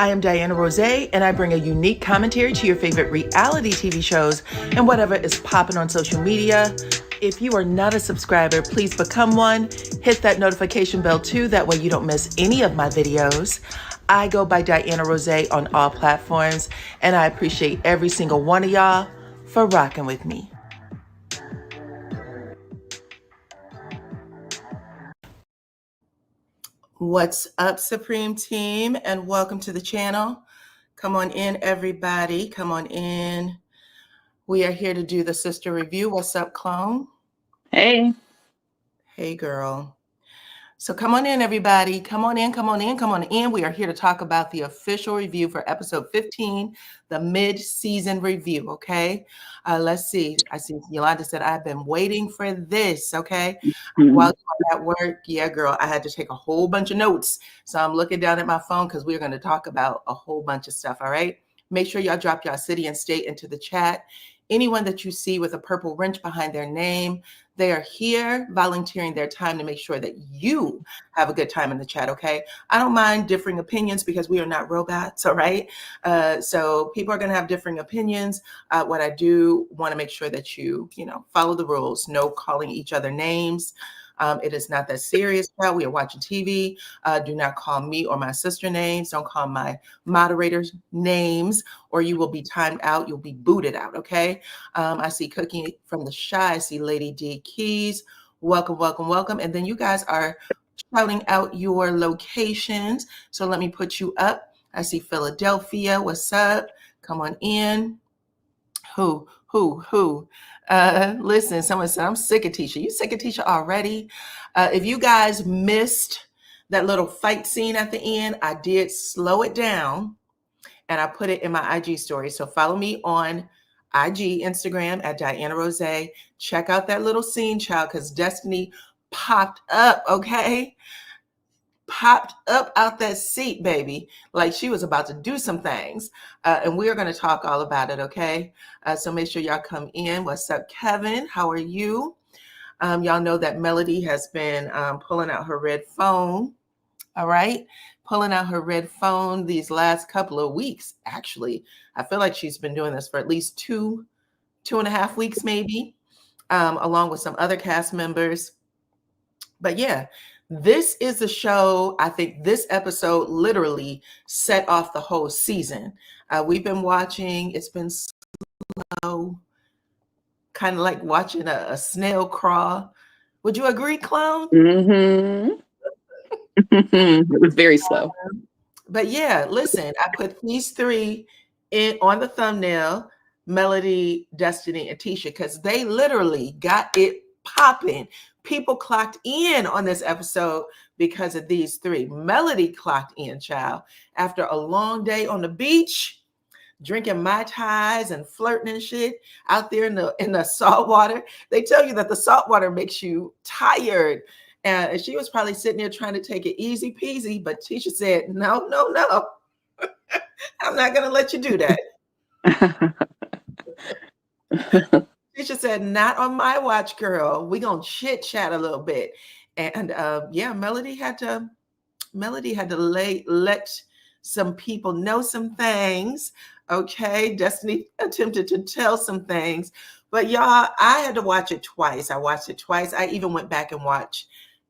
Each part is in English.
I am DYANAROZAY, and I bring a unique commentary to your favorite reality TV shows and whatever is popping on social media. If you are not a subscriber, please become one. Hit that notification bell too, that way you don't miss any of my videos. I go by DYANAROZAY on all platforms, and I appreciate every single one of y'all for rocking with me. What's up, Supreme Team, and welcome to the channel. Come on in, everybody. Come on in. We are here to do the sister review. What's up, clone? Hey. Hey, girl. So come on in, everybody. Come on in, come on in, come on in. We are here to talk about the official review for episode 15, the mid-season review, okay? Let's see. I see Yolanda said, I've been waiting for this, okay? While you were at work, yeah, girl, I had to take a whole bunch of notes. So I'm looking down at my phone because we're going to talk about a whole bunch of stuff, all right? Make sure y'all drop y'all city and state into the chat. Anyone that you see with a purple wrench behind their name, they are here volunteering their time to make sure that you have a good time in the chat, okay? I don't mind differing opinions because we are not robots, all right? So people are going to have differing opinions. What I do want to make sure that you follow the rules. No calling each other names. It is not that serious. Well, we are watching TV. Do not call me or my sister names. Don't call my moderators names, or you will be timed out. You'll be booted out, okay? I see Cookie from the Shy. I see Lady D Keys. Welcome, welcome, welcome. And then you guys are shouting out your locations. So let me put you up. I see Philadelphia. What's up? Come on in. Who? Listen, someone said, I'm sick of Tisha. You sick of Tisha already? If you guys missed that little fight scene at the end, I did slow it down and I put it in my IG story. So follow me on IG, Instagram at DYANAROZAY. Check out that little scene, child, because Destiny popped up, okay? Popped up out that seat, baby, like she was about to do some things. And we are going to talk all about it, okay? So make sure y'all come in. What's up, Kevin? How are you? Y'all know that Melody has been pulling out her red phone, all right? Pulling out her red phone these last couple of weeks, actually. I feel like she's been doing this for at least two and a half weeks, maybe, along with some other cast members. But yeah, this is the show. I think this episode literally set off the whole season. We've been watching. It's been slow, kind of like watching a snail crawl. Would you agree, Clown? Mm-hmm. It was very slow. But yeah, listen, I put these three on the thumbnail, Melody, Destiny, and Tisha, because they literally got it popping. People clocked in on this episode because of these three. Melody clocked in, child, after a long day on the beach, drinking Mai Tais and flirting and shit out there in the salt water. They tell you that the salt water makes you tired. And she was probably sitting there trying to take it easy peasy, but Tisha said, no, I'm not going to let you do that. Tisha said, not on my watch, girl. We're going to chit chat a little bit. And yeah, Melody had to let some people know some things. Okay. Destiny attempted to tell some things, but y'all, I had to watch it twice. I watched it twice. I even went back and watched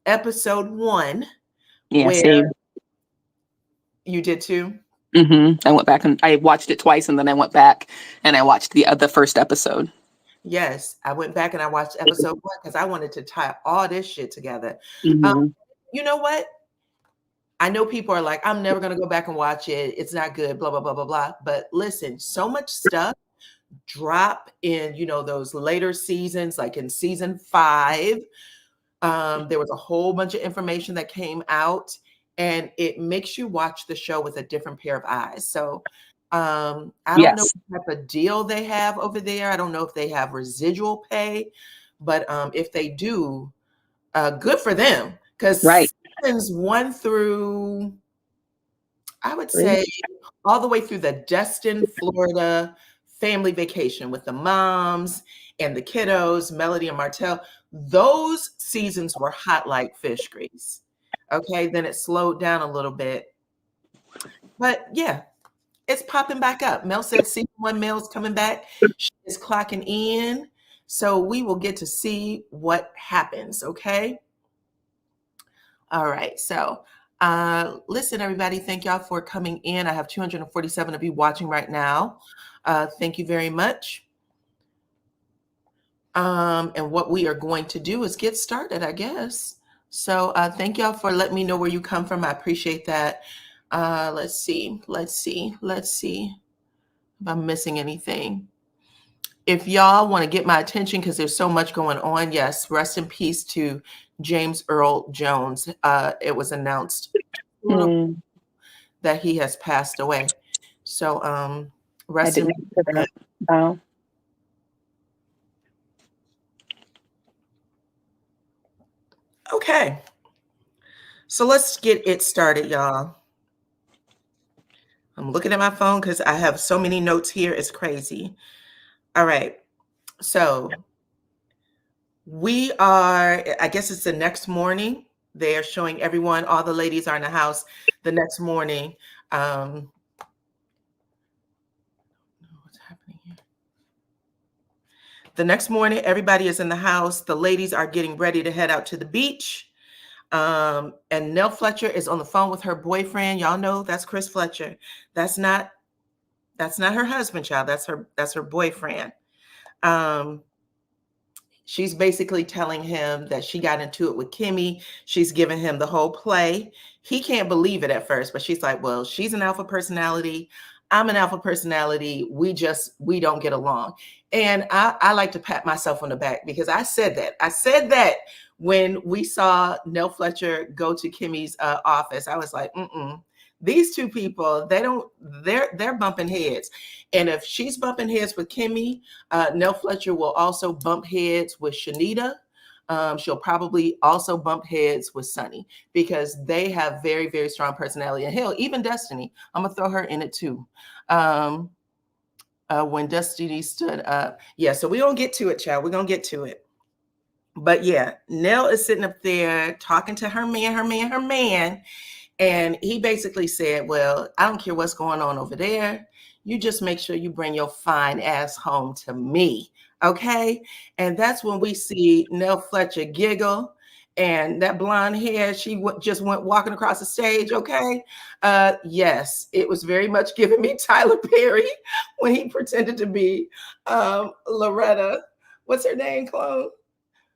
episode 1. Yeah, same. You did too? Mm-hmm. I went back and I watched it twice, and then I went back and I watched the first episode. Yes, I went back and I watched episode 1 because I wanted to tie all this shit together. Mm-hmm. You know what? I know people are like, I'm never going to go back and watch it. It's not good, blah, blah, blah, blah, blah. But listen, so much stuff drop in, those later seasons, like in season 5. There was a whole bunch of information that came out, and it makes you watch the show with a different pair of eyes. So I don't know what type of deal they have over there. I don't know if they have residual pay, but if they do, good for them. Because seasons 1 through, I would say, all the way through the Destin, Florida family vacation with the moms and the kiddos, Melody and Martell, those seasons were hot like fish grease. Okay, then it slowed down a little bit But yeah, it's popping back up. Mel said season 1 Mel's coming back. She is clocking in. So we will get to see what happens, okay? All right. So listen, everybody, thank y'all for coming in. I have 247 of you watching right now. Thank you very much. And what we are going to do is get started, I guess. So thank y'all for letting me know where you come from. I appreciate that. Let's see if I'm missing anything. If y'all want to get my attention because there's so much going on, yes, rest in peace to James Earl Jones. It was announced that he has passed away. So rest in peace. Wow. Okay. So let's get it started, y'all. I'm looking at my phone because I have so many notes here. It's crazy. All right. So we are, I guess it's the next morning. They are showing everyone, all the ladies are in the house the next morning. What's happening here? The next morning, everybody is in the house. The ladies are getting ready to head out to the beach. And Nell Fletcher is on the phone with her boyfriend. Y'all know that's Chris Fletcher. That's not her husband, child. That's her boyfriend. She's basically telling him that she got into it with Kimmy. She's giving him the whole play. He can't believe it at first, but she's like, well, she's an alpha personality. I'm an alpha personality. We don't get along. And I like to pat myself on the back because I said that. I said that when we saw Nell Fletcher go to Kimmy's office. I was like, these two people, they're bumping heads. And if she's bumping heads with Kimmy, Nell Fletcher will also bump heads with Shanita. She'll probably also bump heads with Sunny because they have very, very strong personality. And hell, even Destiny, I'm gonna throw her in it too. When Destiny stood up. Yeah, so we're gonna get to it, child. We're gonna get to it. But yeah, Nell is sitting up there talking to her man. And he basically said, well, I don't care what's going on over there. You just make sure you bring your fine ass home to me. Okay. And that's when we see Nell Fletcher giggle and that blonde hair, she just went walking across the stage. Okay. Yes, it was very much giving me Tyler Perry when he pretended to be Loretta. What's her name, Chloe?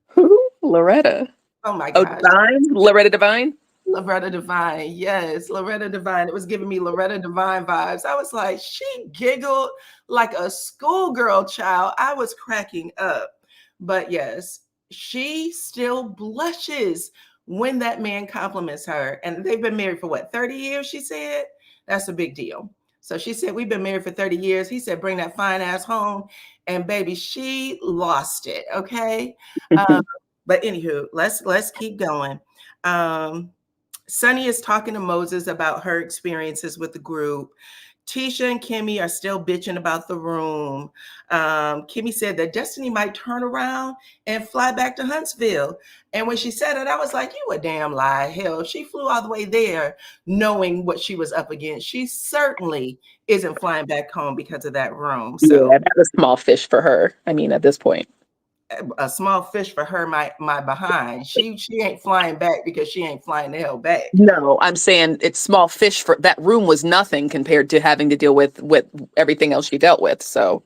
Who? Loretta. Oh my God. Loretta Devine? Loretta Devine. Yes, Loretta Devine. It was giving me Loretta Devine vibes. I was like, she giggled like a schoolgirl child. I was cracking up. But yes, she still blushes when that man compliments her. And they've been married for what, 30 years, she said? That's a big deal. So she said, we've been married for 30 years. He said, bring that fine ass home. And baby, she lost it. Okay. But anywho, let's keep going. Sunny is talking to Moses about her experiences with the group. Tisha and Kimmy are still bitching about the room. Kimmy said that Destiny might turn around and fly back to Huntsville. And when she said it, I was like, you a damn lie. Hell, she flew all the way there knowing what she was up against. She certainly isn't flying back home because of that room. So yeah, that was small fish for her. I mean, at this point. A small fish for her, my behind. She ain't flying back because she ain't flying the hell back. No, I'm saying it's small fish for that room was nothing compared to having to deal with everything else she dealt with. So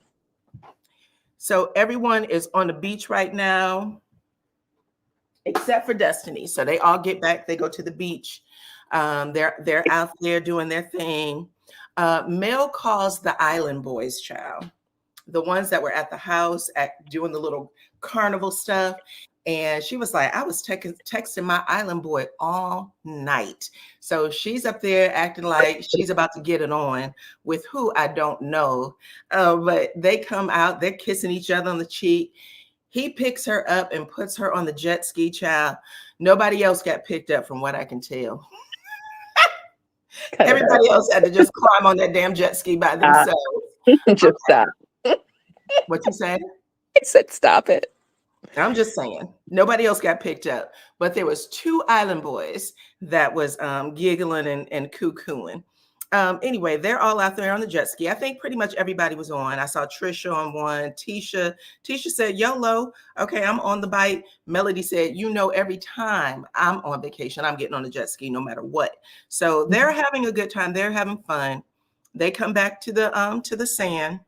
everyone is on the beach right now, except for Destiny. So they all get back. They go to the beach. They're out there doing their thing. Mel calls the island boys, child, the ones that were at the house doing the little carnival stuff. And she was like, I was texting my island boy all night. So she's up there acting like she's about to get it on with who I don't know. But they come out, they're kissing each other on the cheek. He picks her up and puts her on the jet ski, child. Nobody else got picked up from what I can tell. Everybody else had to just climb on that damn jet ski by themselves. Just stop. What you saying? I said stop it. I'm just saying nobody else got picked up, but there was two island boys that was giggling and cuckooing. Anyway, they're all out there on the jet ski. I think pretty much everybody was on. I saw Trisha on one. Tisha said YOLO. Okay, I'm on the bike. Melody said, every time I'm on vacation, I'm getting on the jet ski no matter what. So they're having a good time. They're having fun. They come back to the sand.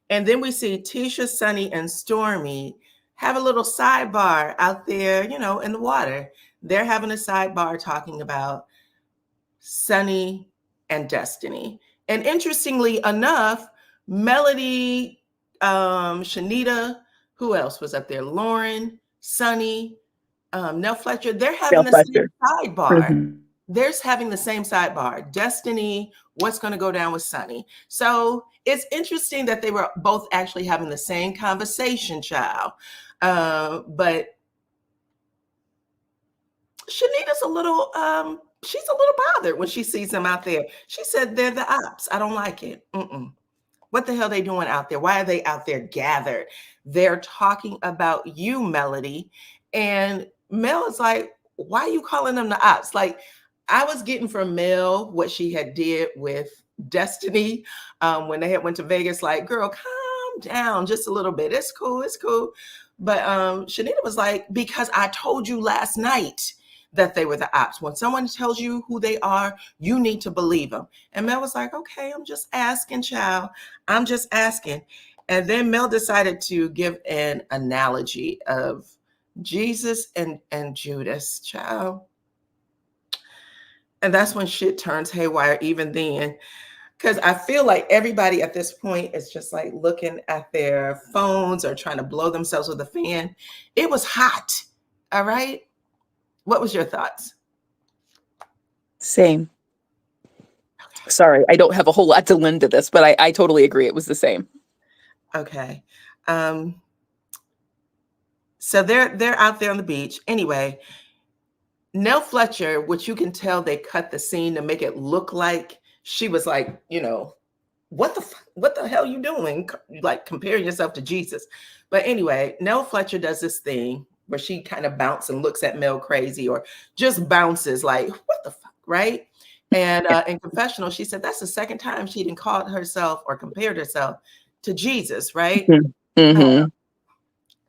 And then we see Tisha, Sunny, and Stormy have a little sidebar out there, in the water. They're having a sidebar talking about Sunny and Destiny. And interestingly enough, Melody, Shanita, who else was up there? Lauren, Sunny, Nell Fletcher, they're having the same sidebar. Mm-hmm. They're having the same sidebar. Destiny, what's going to go down with Sunny? So it's interesting that they were both actually having the same conversation, child. But Shanita's a little, she's a little bothered when she sees them out there. She said, they're the ops. I don't like it. What the hell are they doing out there? Why are they out there gathered? They're talking about you, Melody. And Mel is like, why are you calling them the ops? Like, I was getting from Mel what she had did with Destiny when they had went to Vegas, like, girl, calm down just a little bit. It's cool. It's cool. But Shanita was like, because I told you last night that they were the ops. When someone tells you who they are, you need to believe them. And Mel was like, okay, I'm just asking, child. I'm just asking. And then Mel decided to give an analogy of Jesus and Judas, child. And that's when shit turns haywire even then. Because I feel like everybody at this point is just like looking at their phones or trying to blow themselves with a fan. It was hot. All right. What was your thoughts? Same. Okay. Sorry, I don't have a whole lot to lend to this, but I totally agree. It was the same. Okay. So they're out there on the beach. Anyway, Nell Fletcher, which you can tell they cut the scene to make it look like she was like, what the hell you doing? Like comparing yourself to Jesus. But anyway, Nell Fletcher does this thing where she kind of bounces and looks at Mel crazy or just bounces like, what the fuck, right? And in confessional, she said that's the second time she didn't call herself or compared herself to Jesus, right? Mm-hmm.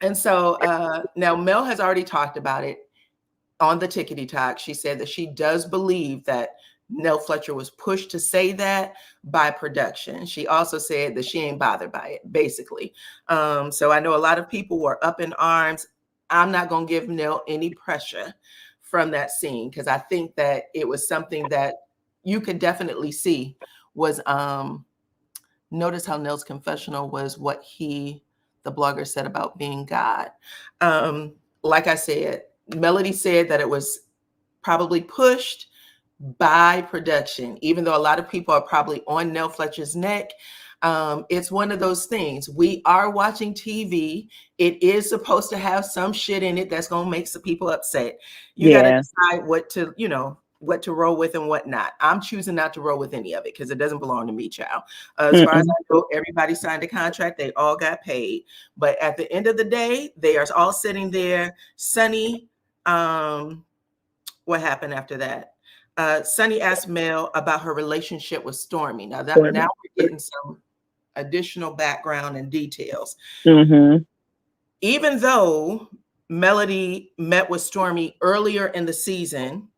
And so now Mel has already talked about it on the Tickety Talk. She said that she does believe that Nell Fletcher was pushed to say that by production. She also said that she ain't bothered by it, basically. So I know a lot of people were up in arms. I'm not going to give Nell any pressure from that scene because I think that it was something that you could definitely see was, notice how Nell's confessional was what the blogger said about being God. Like I said, Melody said that it was probably pushed by production, even though a lot of people are probably on Nell Fletcher's neck. It's one of those things. We are watching TV. It is supposed to have some shit in it that's going to make some people upset. You got to decide what to roll with and what not. I'm choosing not to roll with any of it because it doesn't belong to me, child. As far as I know, everybody signed a contract. They all got paid. But at the end of the day, they are all sitting there. Sunny, what happened after that? Sunny asked Mel about her relationship with Stormy. Now we're getting some additional background and details. Even though Melody met with Stormy earlier in the season,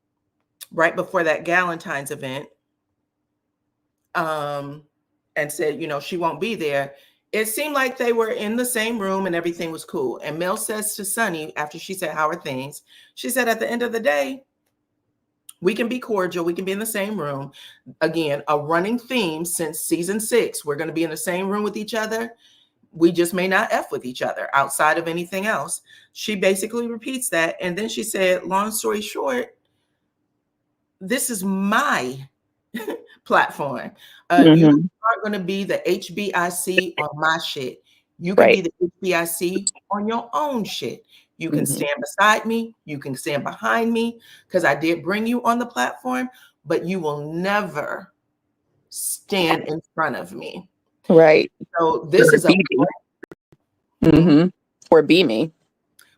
right before that Galentine's event, and said, she won't be there, it seemed like they were in the same room and everything was cool. And Mel says to Sunny, after she said, how are things? She said, at the end of the day, we can be cordial. We can be in the same room. Again, a running theme since season 6. We're going to be in the same room with each other. We just may not F with each other outside of anything else. She basically repeats that. And then she said, long story short, this is my platform. You aren't going to be the HBIC on my shit. You can be the HBIC on your own shit. You can stand beside me. You can stand behind me because I did bring you on the platform, but you will never stand in front of me. Right. So this is or be me.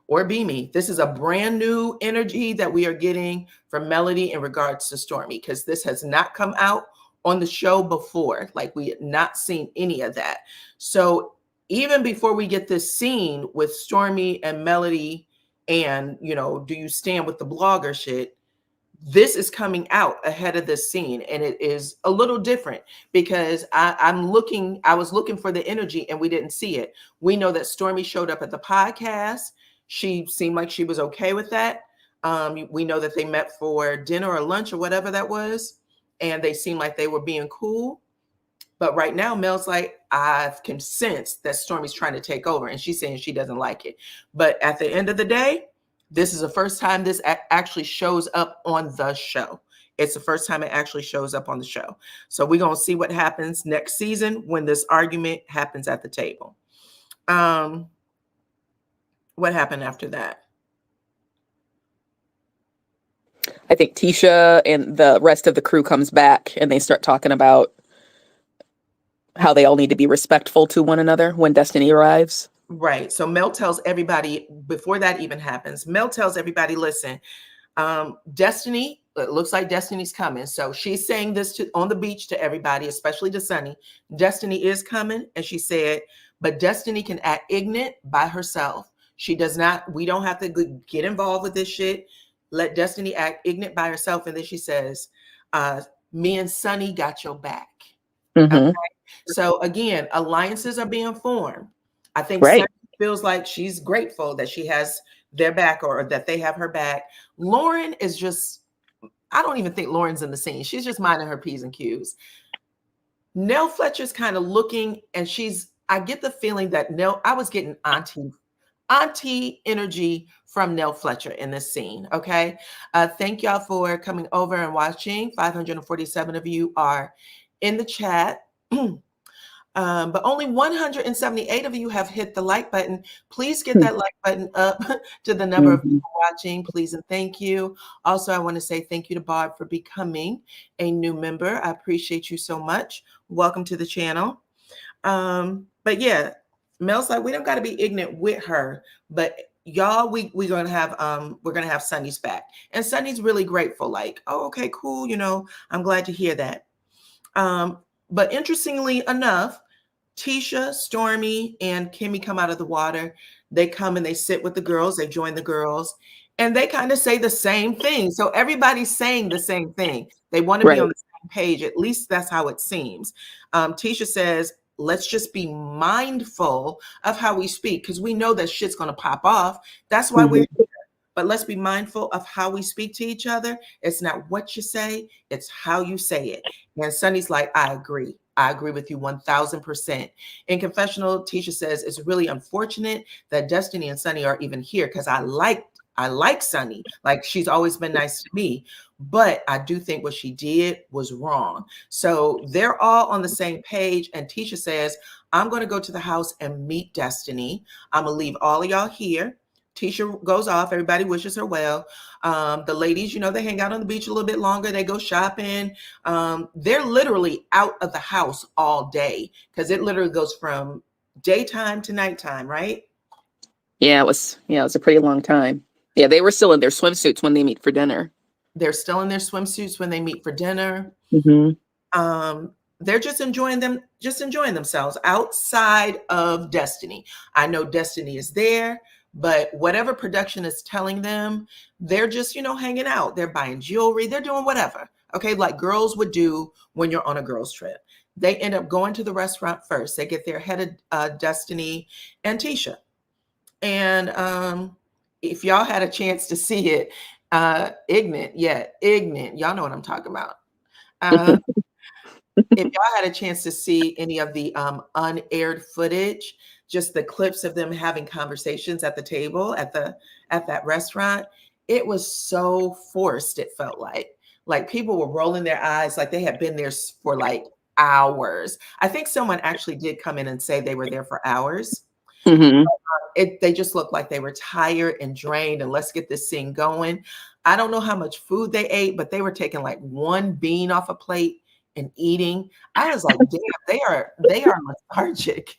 or Beamy. This is a brand new energy that we are getting from Melody in regards to Stormy, because this has not come out on the show before. Like, we had not seen any of that. So even before we get this scene with Stormy and Melody and, you know, do you stand with the blogger shit, this is coming out ahead of this scene, and it is a little different because I was looking for the energy and we didn't see it. We know that Stormy showed up at the podcast. She seemed like she was okay with that. We know that they met for dinner or lunch or whatever that was, and they seemed like they were being cool. But right now, Mel's like, I can sense that Stormy's trying to take over, and she's saying she doesn't like it. But at the end of the day, this is the first time this actually shows up on the show. It's the first time it actually shows up on the show. So we're going to see what happens next season when this argument happens at the table. What happened after that? I think Tisha and the rest of the crew comes back and they start talking about how they all need to be respectful to one another when Destiny arrives. Right. So Mel tells everybody, before that even happens, Mel tells everybody, listen, Destiny, it looks like Destiny's coming. So she's saying this on the beach to everybody, especially to Sunny. Destiny is coming. And she said, but Destiny can act ignorant by herself. She does not, we don't have to get involved with this shit. Let Destiny act ignorant by herself. And then she says, me and Sunny got your back. Mm-hmm. Okay? So again, alliances are being formed. I think Right. Sunny feels like she's grateful that she has their back, or that they have her back. Lauren is just, I don't even think Lauren's in the scene. She's just minding her P's and Q's. Nell Fletcher's kind of looking, and I get the feeling that I was getting auntie energy from Nell Fletcher in this scene. Okay. Thank y'all for coming over and watching. 547 of you are in the chat. But only 178 of you have hit the like button. Please get that like button up to the number of people watching, please and thank you. Also, I want to say thank you to Barb for becoming a new member. I appreciate you so much. Welcome to the channel. But yeah, Mel's like, we don't got to be ignorant with her, but y'all, we're gonna have Sunny's back, and Sunny's really grateful. Like, oh, okay, cool. You know, I'm glad to hear that. But interestingly enough, Tisha, Stormy, and Kimmy come out of the water. They come and they sit with the girls. They join the girls, and they kind of say the same thing. So everybody's saying the same thing. They want to be on the same page. At least that's how it seems. Tisha says, let's just be mindful of how we speak, because we know that shit's going to pop off. That's why we're here. But let's be mindful of how we speak to each other. It's not what you say, it's how you say it. And Sunny's like, I agree. I agree with you 1000%. In confessional, Tisha says, it's really unfortunate that Destiny and Sunny are even here, because I like Sunny. Like, she's always been nice to me, but I do think what she did was wrong. So they're all on the same page. And Tisha says, I'm going to go to the house and meet Destiny. I'm going to leave all of y'all here. Tisha goes off. Everybody wishes her well. The ladies, you know, they hang out on the beach a little bit longer. They go shopping. They're literally out of the house all day, because it literally goes from daytime to nighttime, right? Yeah, it was a pretty long time. Yeah, they were still in their swimsuits when they meet for dinner. They're still in their swimsuits when they meet for dinner. They're just enjoying themselves outside of Destiny. I know Destiny is there, but whatever production is telling them, they're just, you know, hanging out. They're buying jewelry. They're doing whatever. Okay. Like girls would do when you're on a girls trip. They end up going to the restaurant first. They get there ahead of Destiny and Tisha. And if y'all had a chance to see it, ignorant. Y'all know what I'm talking about. If y'all had a chance to see any of the unaired footage, just the clips of them having conversations at the table at that restaurant, it was so forced. It felt like people were rolling their eyes, like they had been there for like hours. I think someone actually did come in and say they were there for hours. They just looked like they were tired and drained, and let's get this scene going. I don't know how much food they ate, but they were taking like one bean off a plate and eating. I was like, damn, they are lethargic.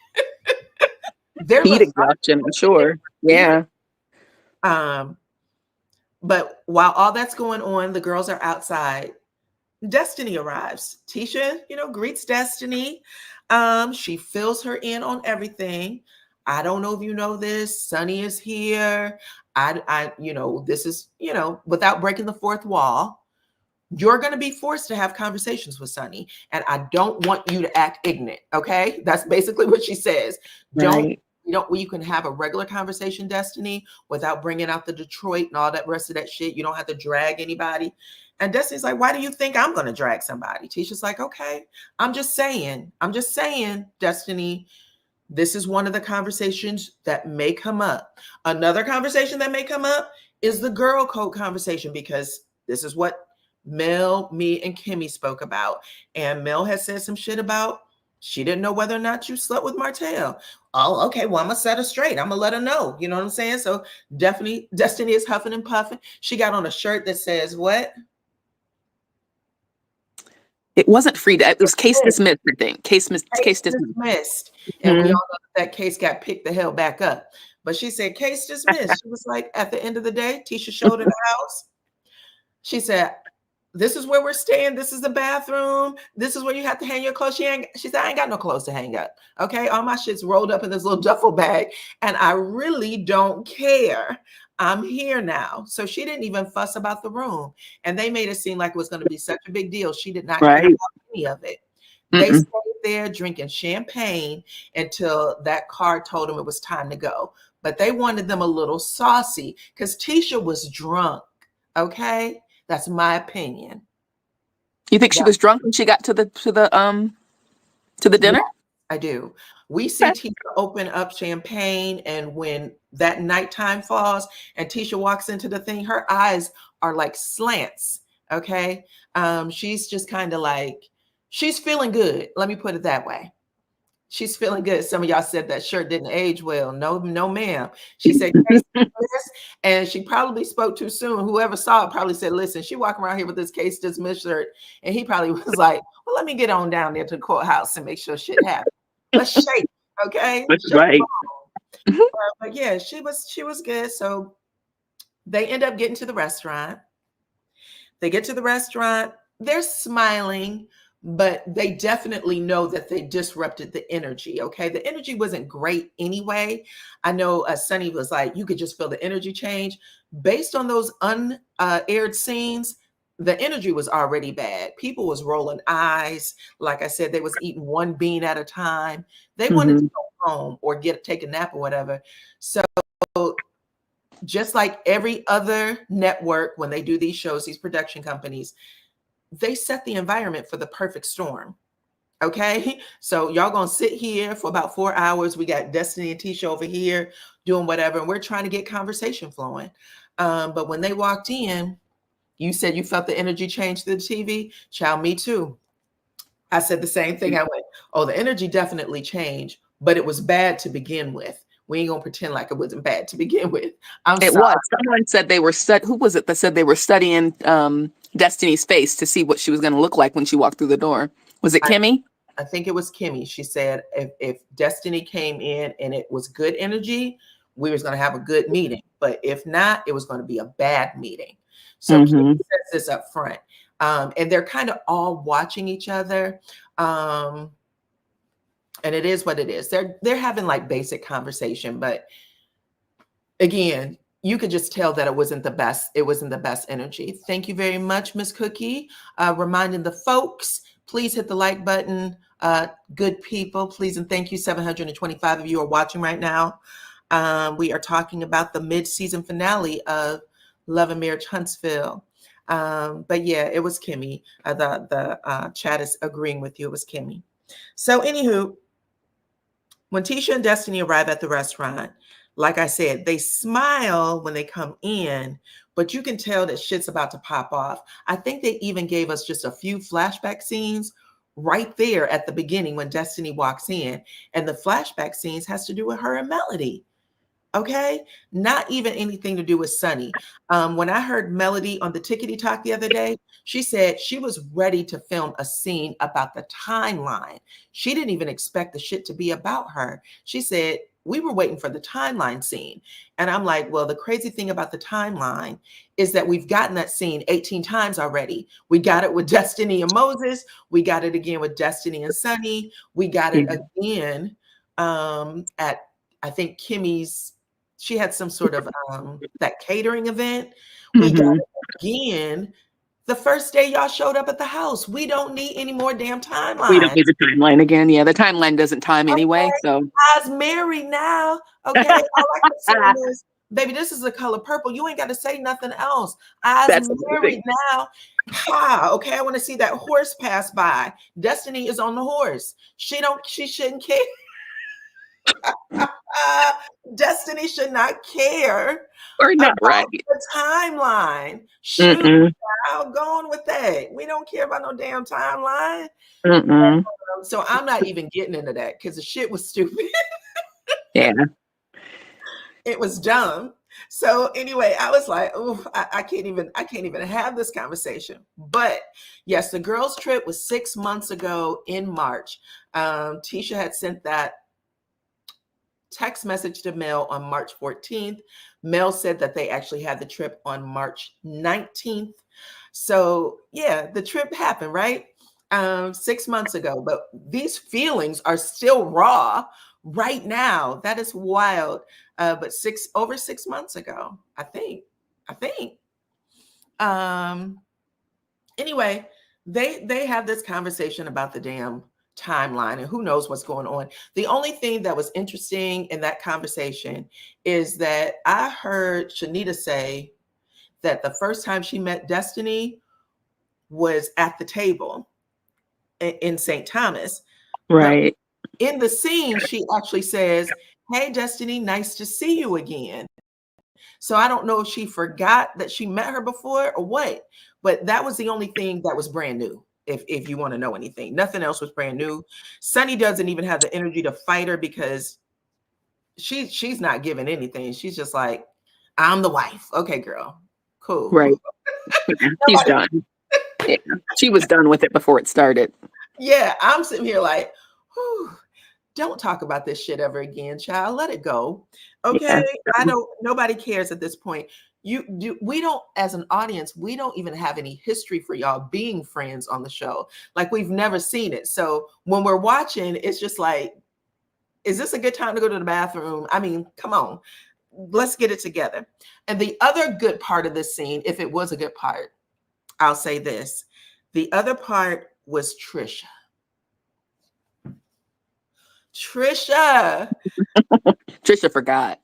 They're heat exhaustion, I'm sure. Yeah. Um, but while all that's going on, the girls are outside. Destiny arrives. Tisha, greets Destiny. She fills her in on everything. I don't know if you know this. Sunny is here. This is, without breaking the fourth wall, you're going to be forced to have conversations with Sunny. And I don't want you to act ignorant. Okay. That's basically what she says. Right. You can have a regular conversation, Destiny, without bringing out the Detroit and all that rest of that shit. You don't have to drag anybody. And Destiny's like, why do you think I'm going to drag somebody? Tisha's like, okay, I'm just saying, Destiny, this is one of the conversations that may come up. Another conversation that may come up is the girl code conversation, because this is what Mel, me, and Kimmy spoke about. And Mel has said some shit about she didn't know whether or not you slept with Martell. Oh, okay. Well, I'm gonna set her straight. I'm gonna let her know. You know what I'm saying? So definitely, Destiny is huffing and puffing. She got on a shirt that says what? It wasn't free. It was case dismissed, I think. Case dismissed. And we all know that case got picked the hell back up. But she said, case dismissed. She was like, at the end of the day, Tisha showed in the house. She said, this is where we're staying. This is the bathroom. This is where you have to hang your clothes. She said, I ain't got no clothes to hang up. Okay. All my shit's rolled up in this little duffel bag. And I really don't care. I'm here now. So she didn't even fuss about the room. And they made it seem like it was going to be such a big deal. She did not care about any of it. They stayed there drinking champagne until that car told them it was time to go. But they wanted them a little saucy because Tisha was drunk. Okay. That's my opinion. You think she was drunk when she got to the dinner? Yes, I do. We see Tisha open up champagne, and when that nighttime falls and Tisha walks into the thing, her eyes are like slants. Okay. She's just kind of like, she's feeling good. Let me put it that way. She's feeling good. Some of y'all said that shirt didn't age well. No, ma'am. She said, and she probably spoke too soon. Whoever saw it probably said, listen, she walking around here with this case dismissed shirt. And he probably was like, well, let me get on down there to the courthouse and make sure shit happens. Let's shake. Okay. That's right. But yeah, she was good. So they end up getting to the restaurant. They get to the restaurant. They're smiling, but they definitely know that they disrupted the energy. Okay. The energy wasn't great anyway. I know Sunny was like, you could just feel the energy change based on those unaired scenes. The energy was already bad. People was rolling eyes. Like I said, they was eating one bean at a time. They wanted to go home or take a nap or whatever. So just like every other network, when they do these shows, these production companies, they set the environment for the perfect storm. Okay. So y'all going to sit here for about 4 hours. We got Destiny and Tisha over here doing whatever. And we're trying to get conversation flowing. But when they walked in, you said you felt the energy change through the TV. Child, me too. I said the same thing. I went, oh, the energy definitely changed, but it was bad to begin with. We ain't gonna pretend like it wasn't bad to begin with. It was. Someone said they were who was it that said they were studying Destiny's face to see what she was going to look like when she walked through the door? Was it Kimmy? I think it was Kimmy. She said if Destiny came in and it was good energy, we was going to have a good meeting. But if not, it was going to be a bad meeting. So Kimmy says this up front. And they're kind of all watching each other. And it is what it is. They're having like basic conversation, but again, you could just tell that it wasn't the best. It wasn't the best energy. Thank you very much, Miss Cookie. Reminding the folks, please hit the like button. Good people, please and thank you. 725 of you are watching right now. We are talking about the mid-season finale of Love and Marriage Huntsville. But yeah, it was Kimmy. The chat is agreeing with you. It was Kimmy. So anywho, when Tisha and Destiny arrive at the restaurant, like I said, they smile when they come in, but you can tell that shit's about to pop off. I think they even gave us just a few flashback scenes right there at the beginning when Destiny walks in. And the flashback scenes has to do with her and Melody. Okay, not even anything to do with Sunny. When I heard Melody on the Tickety Talk the other day, she said she was ready to film a scene about the timeline. She didn't even expect the shit to be about her. She said we were waiting for the timeline scene. And I'm like, well, the crazy thing about the timeline is that we've gotten that scene 18 times already. We got it with Destiny and Moses. We got it again with Destiny and Sunny. We got it again at, I think Kimmy's, she had some sort of that catering event. We got it again the first day y'all showed up at the house. We don't need any more damn timeline. We don't need the timeline again. Yeah, the timeline doesn't time anyway. So I was married now. Okay. All I can say is, baby, this is the color purple. You ain't got to say nothing else. I was married now. Okay. I want to see that horse pass by. Destiny is on the horse. She shouldn't care. Destiny should not care. Or not right. The timeline. Shoot, I'll go on with that. We don't care about no damn timeline. So I'm not even getting into that because the shit was stupid. Yeah. It was dumb. So anyway, I was like, oh, I can't even have this conversation. But yes, the girls' trip was 6 months ago in March. Tisha had sent that text message to Mel on March 14th. Mel said that they actually had the trip on March 19th. So yeah, the trip happened, right? 6 months ago, but these feelings are still raw right now. That is wild. But over 6 months ago, I think. Anyway, they have this conversation about the damn timeline and who knows what's going on. The only thing that was interesting in that conversation is that I heard Shanita say that the first time she met Destiny was at the table in St. Thomas. Right. But in the scene, she actually says, "Hey, Destiny, nice to see you again." So I don't know if she forgot that she met her before or what, but that was the only thing that was brand new. If you want to know anything, nothing else was brand new. Sunny doesn't even have the energy to fight her because she's not giving anything. She's just like, I'm the wife. Okay, girl. Cool. Right. She's done. Yeah. She was done with it before it started. Yeah, I'm sitting here like, whew, don't talk about this shit ever again, child. Let it go. Okay. Yeah. Nobody cares at this point. We don't, as an audience, we don't even have any history for y'all being friends on the show. Like, we've never seen it. So when we're watching, it's just like, is this a good time to go to the bathroom? I mean, come on, let's get it together. And the other good part of this scene, if it was a good part, I'll say this. The other part was Trisha. Trisha forgot.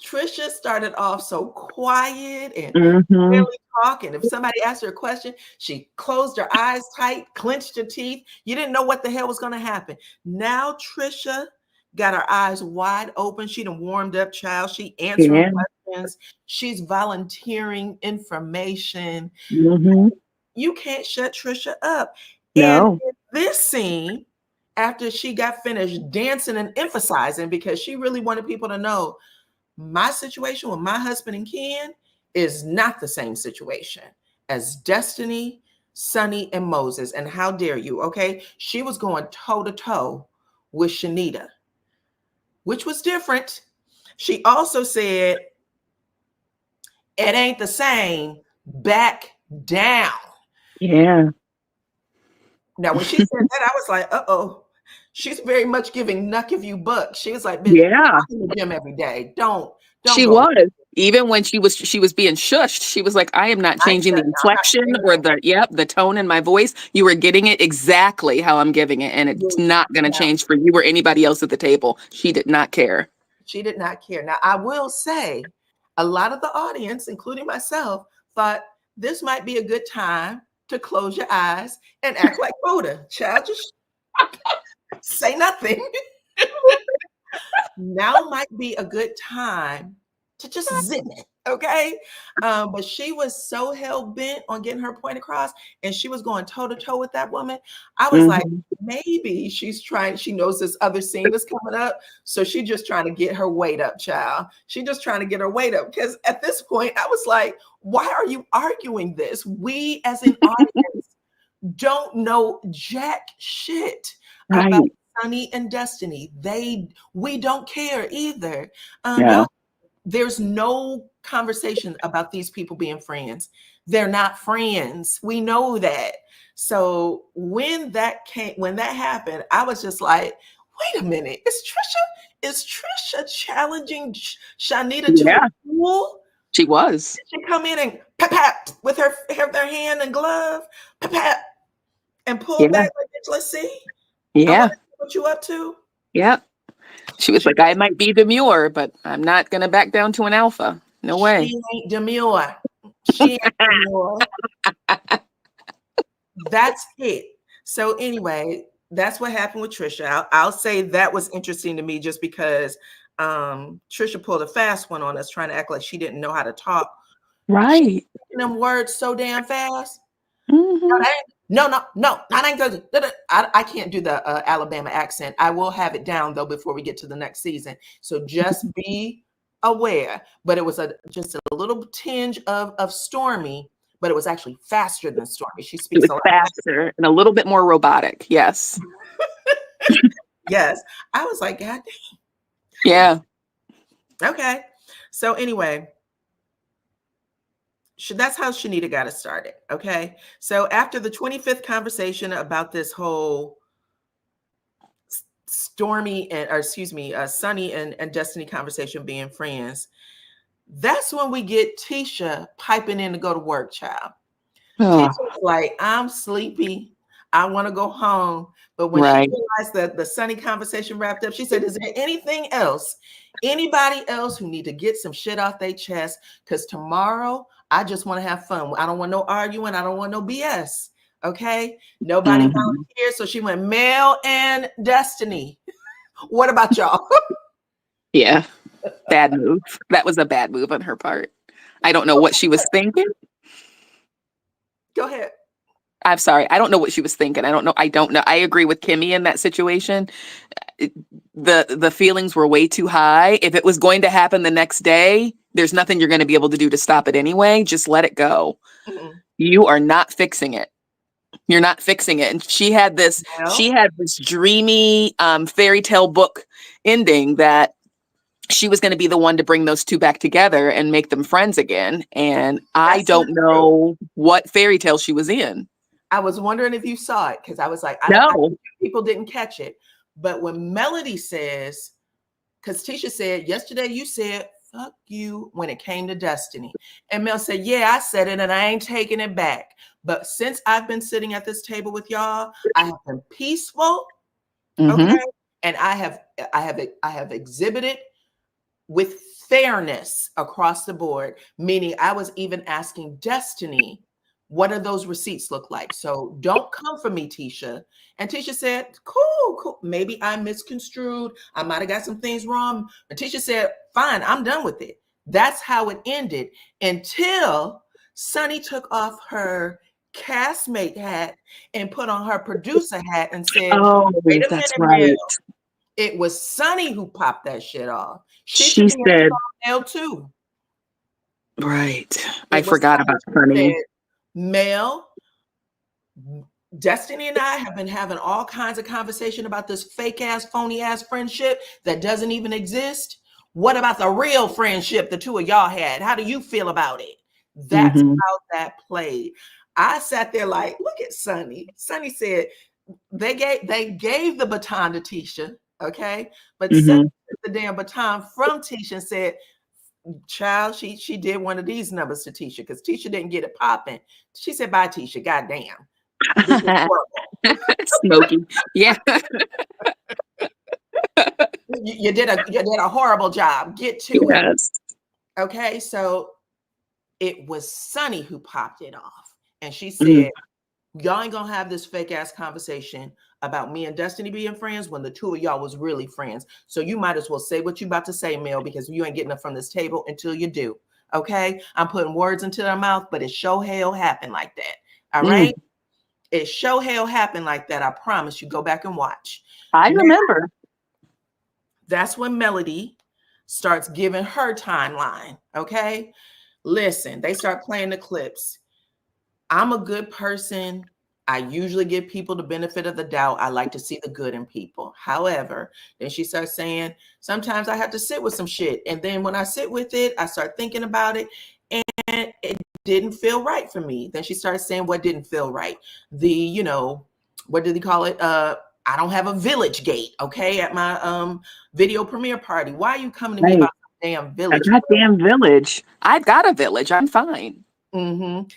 Trisha started off so quiet and barely talking. If somebody asked her a question, she closed her eyes tight, clenched her teeth. You didn't know what the hell was going to happen. Now Trisha got her eyes wide open. She done warmed up, child. She answering questions. She's volunteering information. You can't shut Trisha up. No. And in this scene, after she got finished dancing and emphasizing, because she really wanted people to know, my situation with my husband and Ken is not the same situation as Destiny, Sunny, and Moses. And how dare you, okay? She was going toe-to-toe with Shanita, which was different. She also said, it ain't the same, back down. Yeah. Now, when she said that, I was like, uh-oh. She's very much giving Nuck if you buck. She was like, bitch, I'm in the gym every day. Don't. She was. Even when she was being shushed, she was like, I am not changing the inflection or the tone in my voice. You were getting it exactly how I'm giving it. And it's not going to change for you or anybody else at the table. She did not care. She did not care. Now, I will say a lot of the audience, including myself, thought this might be a good time to close your eyes and act like Buddha. Child, just say nothing. Now might be a good time to just zip it, okay? But she was so hell-bent on getting her point across, and she was going toe-to-toe with that woman. I was like, maybe she knows this other scene is coming up, so she's just trying to get her weight up, child. She's just trying to get her weight up, because at this point, I was like, why are you arguing this? We, as an audience, don't know jack shit about Sunny and Destiny, we don't care either. Yeah. Y'all, there's no conversation about these people being friends. They're not friends. We know that. So when that happened, I was just like, wait a minute, is Trisha challenging Shanita to a Yeah, duel? she was. She come in and pat pat with their hand and glove, pat pat, and pull Yeah. back like, let's see. I Yeah. want to see what you up to. Yeah. She was She like, I might be demure, but I'm not going to back down to an alpha. No way. she ain't demure. She ain't demure. That's it. So anyway, that's what happened with Trisha. I'll say that was interesting to me just because Trisha pulled a fast one on us, trying to act like she didn't know how to talk. She Right. them words so damn fast. Mm-hmm. No, that ain't good. I can't do the Alabama accent. I will have it down though before we get to the next season. So just be aware. But it was just a little tinge of Stormy, but it was actually faster than Stormy. She It speaks was a lot faster and a little bit more robotic. Yes. Yes. I was like, God Yeah. damn. Okay. So anyway, that's how Shanita got us started. Okay. So after the 25th conversation about this whole Sunny and Destiny conversation being friends, that's when we get Tisha piping in to go to work, child. Oh, Tisha's like, I'm sleepy. I want to go home. But when she right. realized that the Sunny conversation wrapped up, she said, is there anything else? Anybody else who need to get some shit off their chest? Because tomorrow, I just want to have fun. I don't want no arguing. I don't want no BS. Okay? Nobody volunteered. So she went Mel and Destiny. What about y'all? Yeah. Bad move. That was a bad move on her part. I don't know what she was thinking. Go ahead. I'm sorry. I don't know what she was thinking. I don't know. I agree with Kimmy in that situation. The feelings were way too high. If it was going to happen the next day, there's nothing you're going to be able to do to stop it anyway. Just let it go. Mm-mm. You are not fixing it. You're not fixing it. And she had this dreamy fairy tale book ending that she was going to be the one to bring those two back together and make them friends again. And I don't know what fairy tale she was in. I was wondering if you saw it because I was like, No. people didn't catch it. But when Melody says, because Tisha said, yesterday you said, fuck you when it came to Destiny. And Mel said, yeah, I said it and I ain't taking it back. But since I've been sitting at this table with y'all, I have been peaceful. Okay. And I have exhibited with fairness across the board, meaning I was even asking Destiny, what do those receipts look like? So don't come for me, Tisha. And Tisha said, cool. Maybe I misconstrued. I might have got some things wrong. And Tisha said, fine, I'm done with it. That's how it ended until Sunny took off her castmate hat and put on her producer hat and said, oh, wait a that's minute, right. Mel. It was Sunny who popped that shit off. She said, Mel too. Right. I forgot about Sunny. Mel, Destiny and I have been having all kinds of conversation about this fake ass, phony ass friendship that doesn't even exist. What about the real friendship the two of y'all had? How do you feel about it? That's how that played. I sat there like, look at Sunny. Sunny said they gave the baton to Tisha, okay? But Sunny took the damn baton from Tisha and said, child, she did one of these numbers to Tisha because Tisha didn't get it popping. She said, bye, Tisha. Goddamn. This is horrible. Smoky. Yeah. You did a horrible job. Get to it. Okay. So it was Sunny who popped it off. And she said, y'all ain't gonna have this fake ass conversation about me and Destiny being friends when the two of y'all was really friends. So you might as well say what you about to say, Mel, because you ain't getting up from this table until you do. Okay. I'm putting words into their mouth, but it sure hell happened like that. All right. It sure hell happened like that. I promise you. Go back and watch. I remember. That's when Melody starts giving her timeline. Okay. Listen, they start playing the clips. I'm a good person. I usually give people the benefit of the doubt. I like to see the good in people. However, then she starts saying, sometimes I have to sit with some shit. And then when I sit with it, I start thinking about it and it didn't feel right for me. Then she starts saying what didn't feel right. What did he call it? I don't have a village gate, okay, at my video premiere party. Why are you coming to me Right. about some damn A village? goddamn village. I've got a village. I'm fine.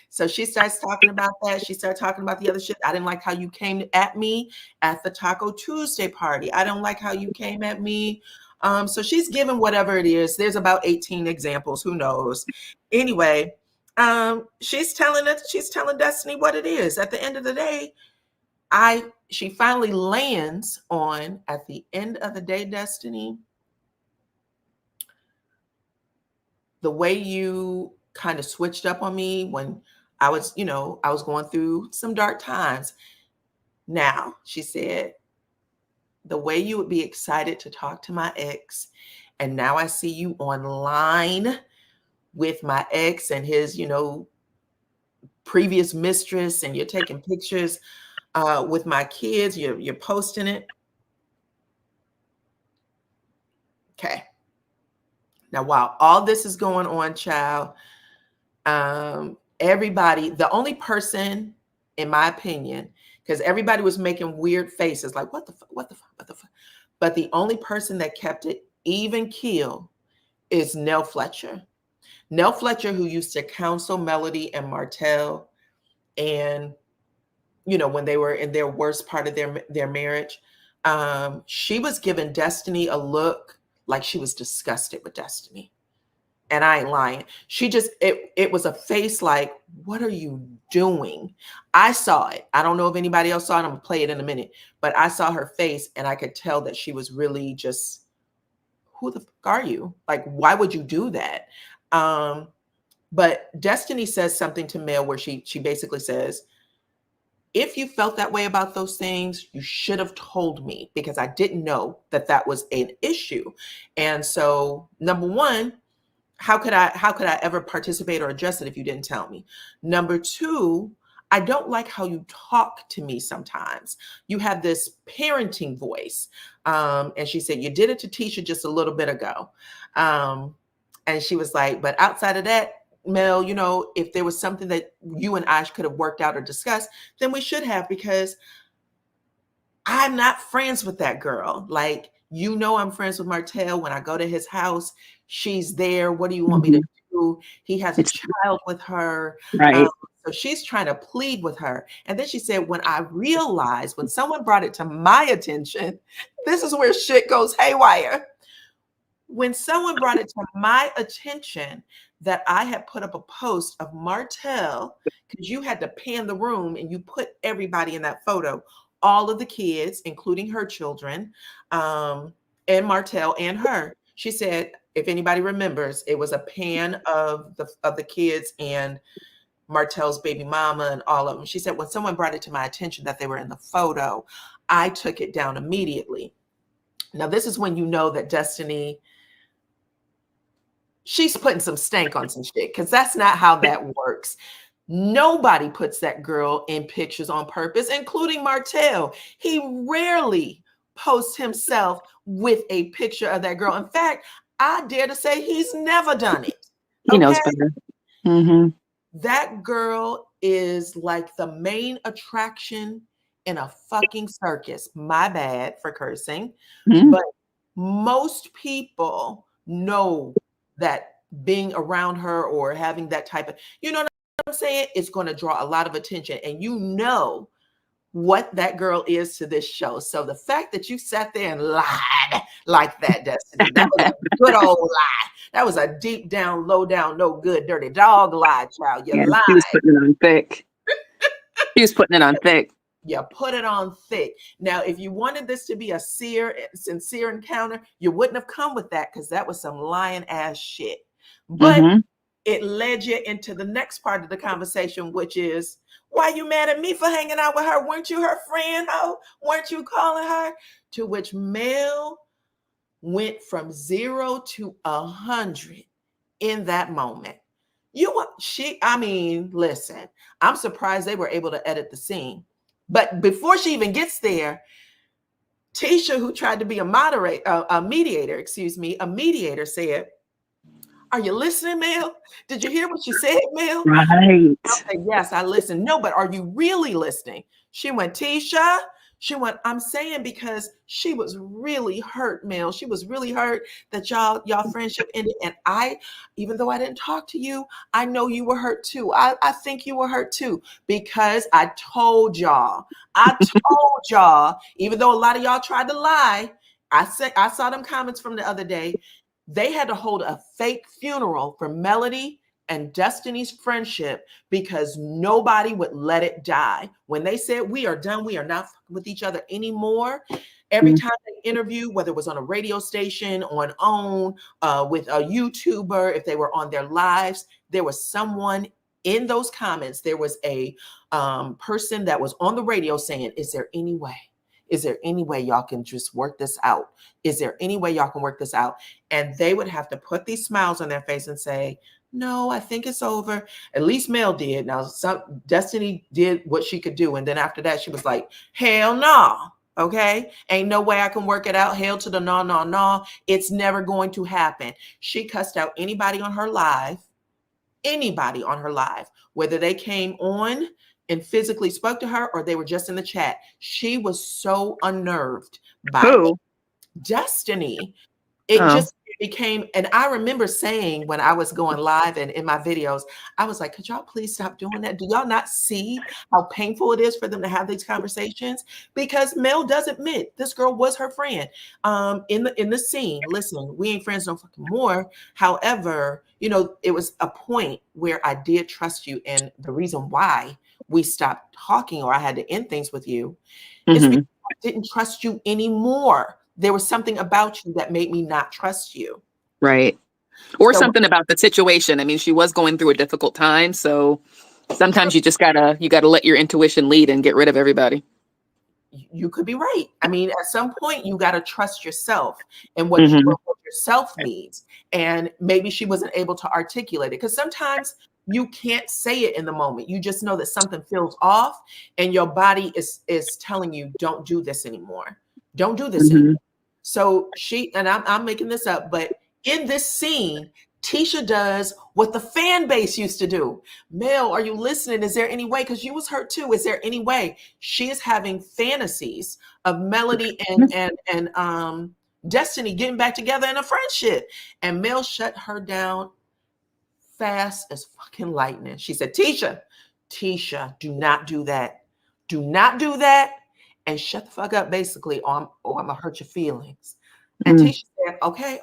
So she starts talking about that. She started talking about the other shit. I didn't like how you came at me at the Taco Tuesday party. I don't like how you came at me. So she's given whatever it is. There's about 18 examples. Who knows? Anyway, she's telling Destiny what it is. At the end of the day, she finally lands on, at the end of the day, Destiny, the way you kind of switched up on me when I was going through some dark times. Now, she said, the way you would be excited to talk to my ex, and now I see you online with my ex and his, previous mistress, and you're taking pictures with my kids, you're posting it. Okay. Now, while all this is going on, child, everybody, the only person, in my opinion, because everybody was making weird faces like, what the fuck, what the fuck, what the fuck. But the only person that kept it even keel is Nell Fletcher. Nell Fletcher, who used to counsel Melody and Martell, and, when they were in their worst part of their marriage, she was giving Destiny a look like she was disgusted with Destiny. And I ain't lying. She just, it was a face like, what are you doing? I saw it. I don't know if anybody else saw it. I'm gonna play it in a minute, but I saw her face and I could tell that she was really just, who the fuck are you? Like, why would you do that? But Destiny says something to Mel where she basically says, if you felt that way about those things, you should have told me, because I didn't know that was an issue. And so, number one, how could I ever participate or address it if you didn't tell me? Number two, I don't like how you talk to me sometimes. You have this parenting voice. And she said, you did it to Tisha just a little bit ago. And she was like, but outside of that, Mel, if there was something that you and I could have worked out or discussed, then we should have, because I'm not friends with that girl. Like, I'm friends with Martell. When I go to his house, she's there. What do you want me to do? He has a child with her. Right. So she's trying to plead with her. And then she said, when I realized, when someone brought it to my attention, this is where shit goes haywire. When someone brought it to my attention that I had put up a post of Martell, because you had to pan the room and you put everybody in that photo, all of the kids, including her children, and Martell and her. She said, if anybody remembers, it was a pan of the kids and Martell's baby mama and all of them. She said, when someone brought it to my attention that they were in the photo, I took it down immediately. Now, this is when you know that Destiny, she's putting some stank on some shit, because that's not how that works. Nobody puts that girl in pictures on purpose, including Martell. He rarely posts himself with a picture of that girl. In fact, I dare to say he's never done it. He knows better. That girl is like the main attraction in a fucking circus. My bad for cursing. But most people know that being around her or having that type of, what I'm saying, it's going to draw a lot of attention, and what that girl is to this show. So the fact that you sat there and lied like that, Destiny, that was a good old lie. That was a deep down, low down, no good, dirty dog lie, child. You lied. She was putting it on thick. She was putting it on thick. You put it on thick. Now, if you wanted this to be a sincere encounter, you wouldn't have come with that, because that was some lying ass shit. But it led you into the next part of the conversation, which is, why you mad at me for hanging out with her? Weren't you her friend? Oh, weren't you calling her? To which Mel went from 0 to 100 in that moment. Listen, I'm surprised they were able to edit the scene. But before she even gets there, Tisha, who tried to be a mediator, said, "Are you listening, Mel? Did you hear what she said, Mel?" Right. Okay, yes, I listened. No, but are you really listening? She went, Tisha. She went, I'm saying because she was really hurt, Mel. She was really hurt that y'all friendship ended. And even though I didn't talk to you, I know you were hurt too. I think you were hurt too, because I told y'all, even though a lot of y'all tried to lie. I saw them comments from the other day. They had to hold a fake funeral for Melody and Destiny's friendship because nobody would let it die. When they said, we are done, we are not with each other anymore, every time they interviewed, whether it was on a radio station, on OWN, with a YouTuber, if they were on their lives, there was someone in those comments, there was a person that was on the radio saying, is there any way? Is there any way y'all can just work this out? Is there any way y'all can work this out? And they would have to put these smiles on their face and say, no, I think it's over. At least Mel did. Now, Destiny did what she could do. And then after that, she was like, hell no. Okay. Ain't no way I can work it out. Hell to the no, no, no. It's never going to happen. She cussed out anybody on her live, whether they came on and physically spoke to her or they were just in the chat. She was so unnerved by Destiny. It just became, and I remember saying when I was going live and in my videos, I was like, could y'all please stop doing that? Do y'all not see how painful it is for them to have these conversations? Because Mel does admit this girl was her friend in the scene. Listen, we ain't friends no fucking more. However, it was a point where I did trust you. And the reason why we stopped talking or I had to end things with you is because I didn't trust you anymore. There was something about you that made me not trust you. Right. Or something about the situation. I mean, she was going through a difficult time. So sometimes you just gotta let your intuition lead and get rid of everybody. You could be right. I mean, at some point you got to trust yourself and what yourself needs. And maybe she wasn't able to articulate it because sometimes you can't say it in the moment. You just know that something feels off and your body is telling you, don't do this anymore. Don't do this anymore. So I'm making this up, but in this scene, Tisha does what the fan base used to do. Mel, are you listening? Is there any way? Because you was hurt too. Is there any way? She is having fantasies of Melody and Destiny getting back together in a friendship. And Mel shut her down fast as fucking lightning. She said, Tisha, do not do that. Do not do that. And shut the fuck up, basically, or I'm gonna hurt your feelings. And Tisha said, okay.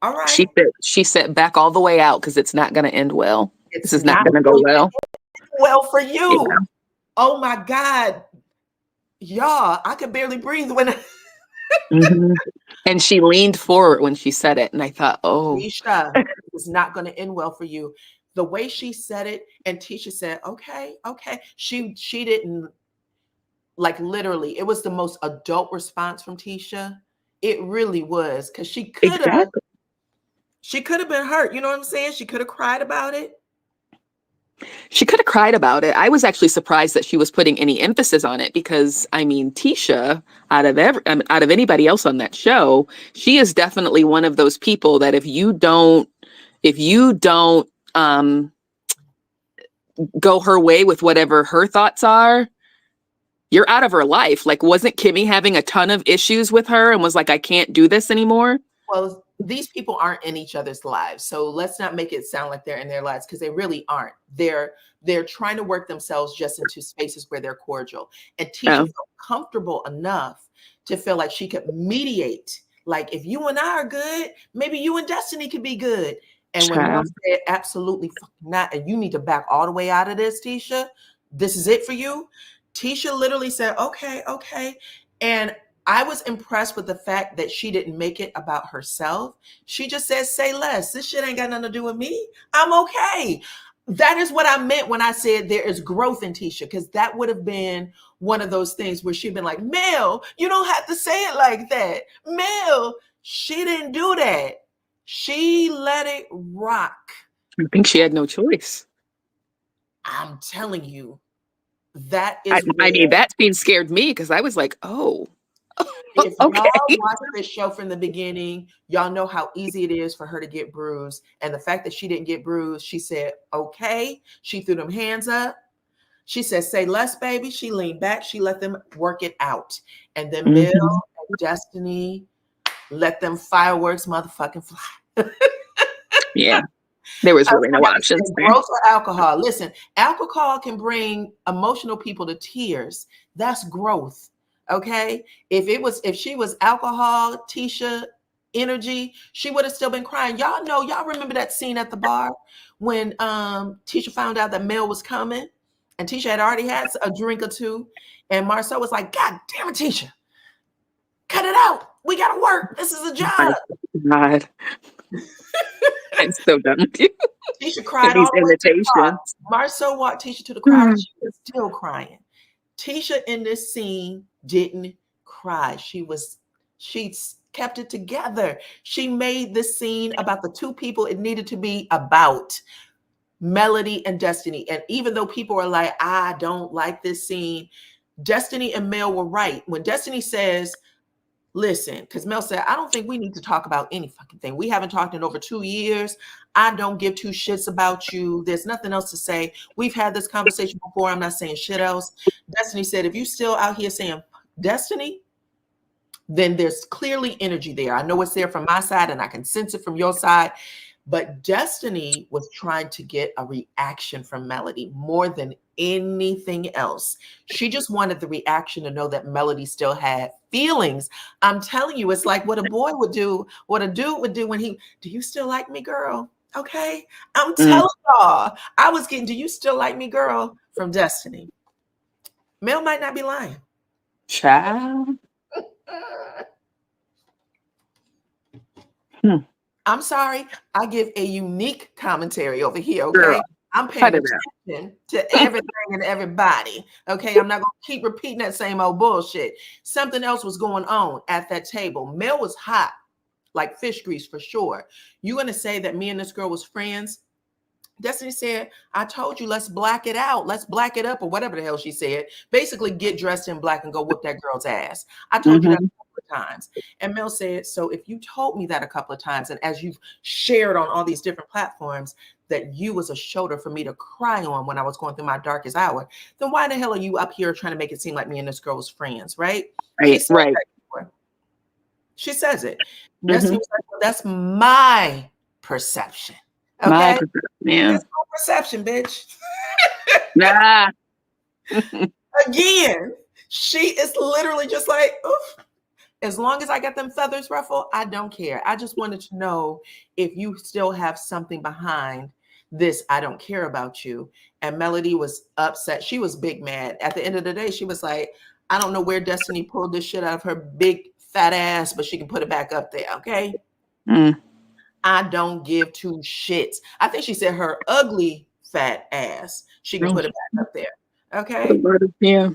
All right. She said back all the way out because it's not going to end well. This is not going to go well. Well for you. Yeah. Oh my God. Y'all, I could barely breathe when And she leaned forward when she said it. And I thought, oh. Tisha, it was not going to end well for you. The way she said it, and Tisha said, okay. She didn't, like, literally, it was the most adult response from Tisha. It really was, because she could have been hurt. You know what I'm saying? She could have cried about it. She could have cried about it. I was actually surprised that she was putting any emphasis on it because, I mean, Tisha, out of anybody else on that show, she is definitely one of those people that if you don't go her way with whatever her thoughts are, you're out of her life. Like, wasn't Kimmy having a ton of issues with her and was like, I can't do this anymore? Well, these people aren't in each other's lives. So let's not make it sound like they're in their lives because they really aren't. They're trying to work themselves just into spaces where they're cordial. And Tisha felt comfortable enough to feel like she could mediate. Like, if you and I are good, maybe you and Destiny could be good. And when Mel said, absolutely not, and you need to back all the way out of this, Tisha, this is it for you. Tisha literally said, okay. And I was impressed with the fact that she didn't make it about herself. She just said, say less. This shit ain't got nothing to do with me. I'm okay. That is what I meant when I said there is growth in Tisha, because that would have been one of those things where she'd been like, Mel, you don't have to say it like that. Mel, she didn't do that. She let it rock. I think she had no choice. I'm telling you, That is I mean, where, that scene scared me because I was like, oh, if okay. y'all watch this show from the beginning, y'all know how easy it is for her to get bruised. And the fact that she didn't get bruised, she said, okay. She threw them hands up. She said, say less, baby. She leaned back. She let them work it out. And then Mel and Destiny let them fireworks motherfucking fly. Yeah, there was really no Somebody options said there. growth or alcohol. Listen, alcohol can bring emotional people to tears. That's growth. Okay. If she was alcohol, Tisha energy, she would have still been crying. Y'all remember that scene at the bar when Tisha found out that Mel was coming and Tisha had already had a drink or two. And Marcel was like, God damn it, Tisha, cut it out. We gotta work. This is a My job. God, I'm so done with you Tisha and cried all these the way to the car. imitations. Marcel walked Tisha to the car and she was still crying. Tisha in this scene didn't cry. She kept it together. She made this scene about the two people it needed to be about, Melody and Destiny. And even though people are like, I don't like this scene, Destiny and Mel were right. When Destiny says, listen, because Mel said, I don't think we need to talk about any fucking thing. We haven't talked in over 2 years. I don't give two shits about you. There's nothing else to say. We've had this conversation before. I'm not saying shit else. Destiny said, if you still out here saying Destiny, then there's clearly energy there. I know it's there from my side and I can sense it from your side. But Destiny was trying to get a reaction from Melody more than anything else. She just wanted the reaction to know that Melody still had feelings. I'm telling you, it's like what a boy would do, what a dude would do when do you still like me, girl? Okay. I'm telling y'all, I was getting, do you still like me, girl? From Destiny. Mel might not be lying. Child. I'm sorry. I give a unique commentary over here. Okay. Girl, I'm paying attention to everything and everybody. Okay. I'm not going to keep repeating that same old bullshit. Something else was going on at that table. Mel was hot, like fish grease for sure. You going to say that me and this girl was friends? Destiny said, I told you, let's black it out. Let's black it up, or whatever the hell she said. Basically, get dressed in black and go whoop that girl's ass. I told you that a couple of times. And Mel said, so if you told me that a couple of times, and as you've shared on all these different platforms, that you was a shoulder for me to cry on when I was going through my darkest hour, then why the hell are you up here trying to make it seem like me and this girl was friends, right? Right, right. She says it. Destiny was like, well, that's my perception. Okay. My perception, yeah. That's my perception, bitch. Nah. Again, she is literally just like, oof. As long as I got them feathers ruffled, I don't care. I just wanted to know if you still have something behind this. I don't care about you. And Melody was upset. She was big mad. At the end of the day, she was like, I don't know where Destiny pulled this shit out of her big fat ass, but she can put it back up there. Okay. I don't give two shits. I think she said her ugly fat ass. She can put it back up there. Okay. Yeah.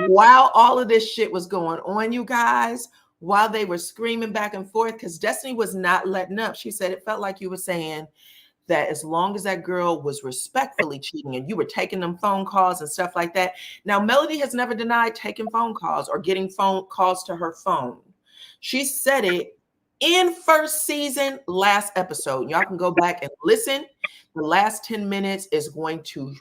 While all of this shit was going on, you guys, while they were screaming back and forth, because Destiny was not letting up. She said it felt like you were saying that as long as that girl was respectfully cheating and you were taking them phone calls and stuff like that. Now, Melody has never denied taking phone calls or getting phone calls to her phone. She said it in first season, last episode. Y'all can go back and listen. The last 10 minutes is going to